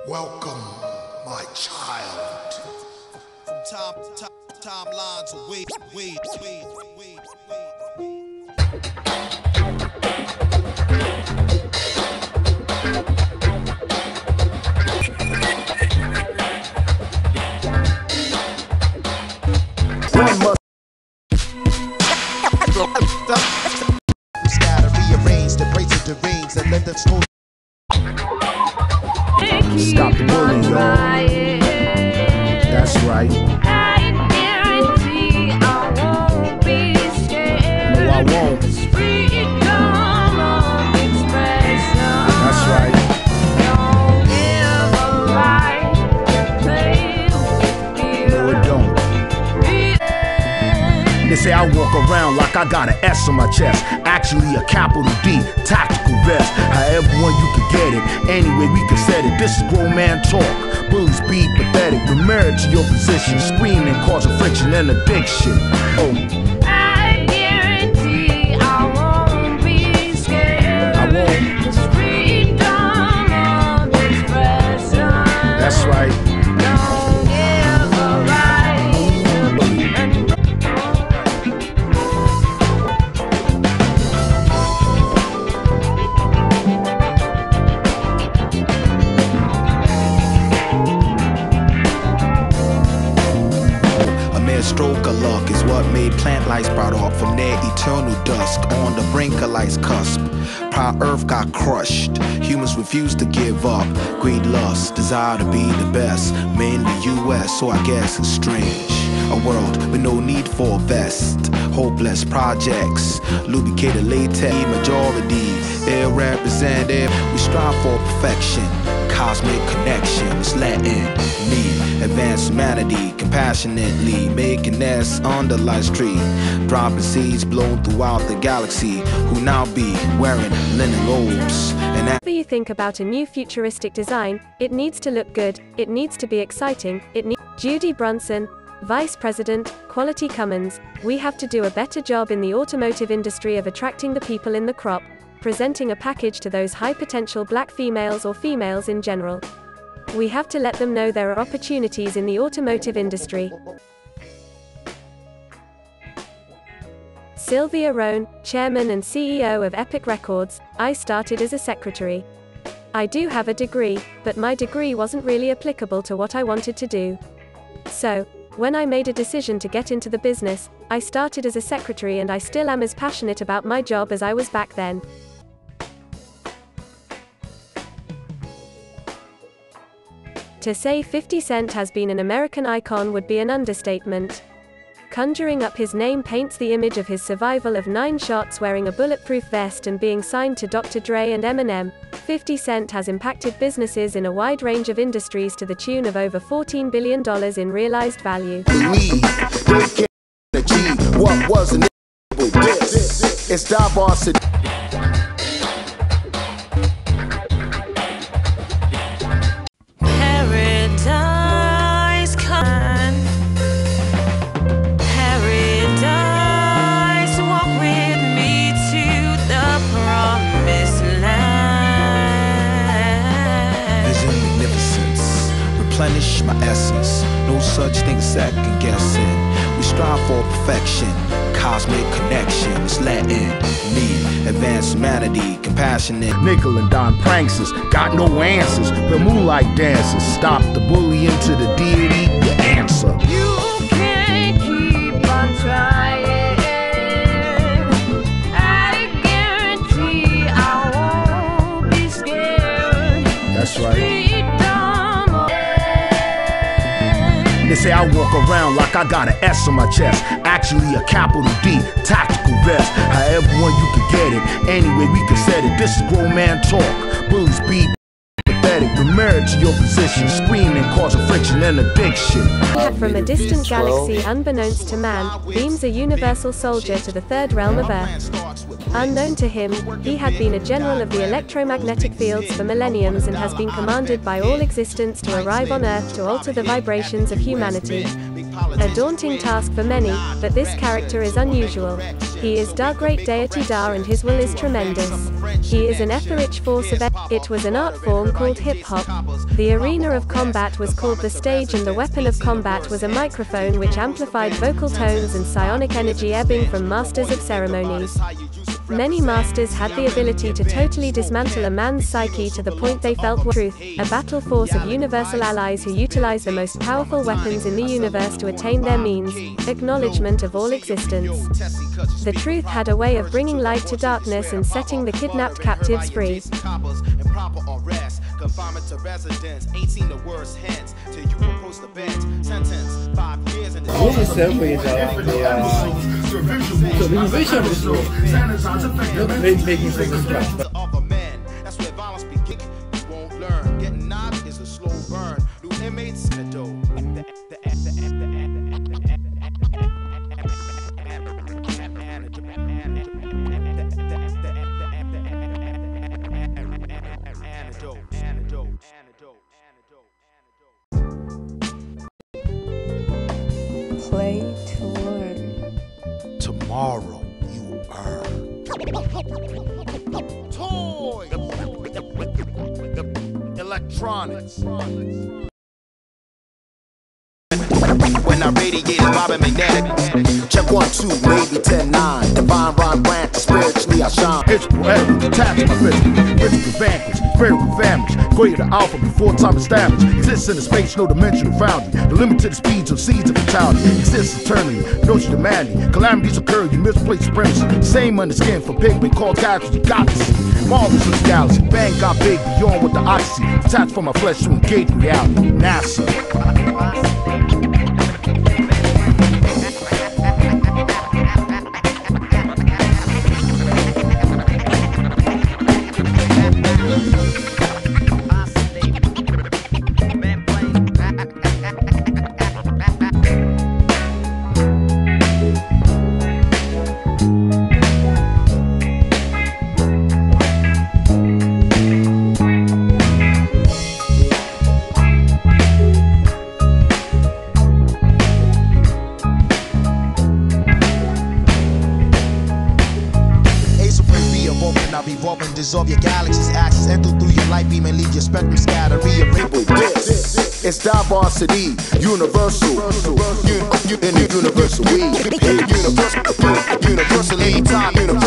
Welcome, my child. From timelines away. Scatter, rearrange, the brace of the reins, and let the school. Stop the bullying, y'all. That's right. I guarantee I won't be scared. No, I won't. Freedom of expression. That's right. Don't give a right to play with fear. No, it don't. They say I walk around like I got an S on my chest. Actually a capital D, tactical vest. However one you can get it, anyway we can set it. This is grown man talk, bullies be pathetic. Remember to your position, screaming, causing friction and addiction. Oh, I guarantee I won't be scared. I won't. It's freedom of expression. That's right. Don't give a right to be. Stroke of luck is what made plant life sprout up from their eternal dusk on the brink of life's cusp. Prior earth got crushed, humans refused to give up. Greed, lust, desire to be the best. Men, the US, so I guess it's strange. A world with no need for a vest. Hopeless projects, lubricated latex, majority, ill represented. We strive for perfection, cosmic connections, letting me advance humanity compassionately, making nests under life's tree, dropping seeds blown throughout the galaxy, who now be wearing linen robes. And Whatever you think about a new futuristic design, it needs to look good, it needs to be exciting, Judy Brunson, Vice President, Quality Cummins, we have to do a better job in the automotive industry of attracting the people in the crop, presenting a package to those high-potential black females or females in general. We have to let them know there are opportunities in the automotive industry. Sylvia Rohn, Chairman and CEO of Epic Records, I started as a secretary. I do have a degree, but my degree wasn't really applicable to what I wanted to do. So, when I made a decision to get into the business, I started as a secretary and I still am as passionate about my job as I was back then. To say 50 Cent has been an American icon would be an understatement. Conjuring up his name paints the image of his survival of 9 shots wearing a bulletproof vest and being signed to Dr. Dre and Eminem. 50 Cent has impacted businesses in a wide range of industries to the tune of over $14 billion in realized value. What was an this? It's Dah-Varsity. Replenish my essence, no such thing as second guessing. We strive for perfection, cosmic connections, letting me advance humanity, compassionate. Nickel and dime pranksters, got no answers, but moonlight dancers. Stop the bully into the deity, your answer. You can't keep on trying. I guarantee I won't be scared. That's right. They say I walk around like I got an S on my chest. Actually a capital D, tactical vest. However one you can get it, anyway we can set it. This is grown man talk, bullies be pathetic. Remember to your position, screaming, causing friction and addiction. From a distant galaxy unbeknownst to man, beams a universal soldier to the third realm of Earth. Unknown to him, he had been a general of the electromagnetic fields for millenniums and has been commanded by all existence to arrive on Earth to alter the vibrations of humanity. A daunting task for many, but this character is unusual. He is Da, great deity Da, and his will is tremendous. He is an etheric force of it was an art form called hip-hop. The arena of combat was called the stage, and the weapon of combat was a microphone which amplified vocal tones and psionic energy ebbing from masters of ceremonies. Many masters had the ability to totally dismantle a man's psyche to the point they felt truth, a battle force of universal allies who utilize the most powerful weapons in the universe to attain their means, acknowledgement of all existence. The truth had a way of bringing light to darkness and setting the kidnapped captives free. Confinement to residence, 18 the worst hence, till you approach the bench, sentence, 5 years in the visualization is slow, not making from the scratch. Other men, that's where violence begins. You won't learn, getting knocked is a slow burn. New inmates, Play to learn. Tomorrow you earn. Toys. Electronics. When I radiate, Robin magnetic. Check 1, 2, maybe 10, 9. Divine rhyme branch, spiritually I shine. It's poetic, attached to my physical vanquish, spiritual vanish. Greater alpha before time established. Exists in a space, no dimensional boundary. The limit to the speeds of seeds of fatality. Exists eternally, notion humanity. Calamities occur, you misplace supremacy. Same under skin for pigment called casualty. Got to see. Marvelous this galaxy. Bang got big beyond what the odyssey. Attached from my flesh to engage reality. NASA. Dissolve your galaxy's axis, enter through your light beam and leave your spectrum scattered. This it's Dah-Varsity, universal, universal, universally time, universal.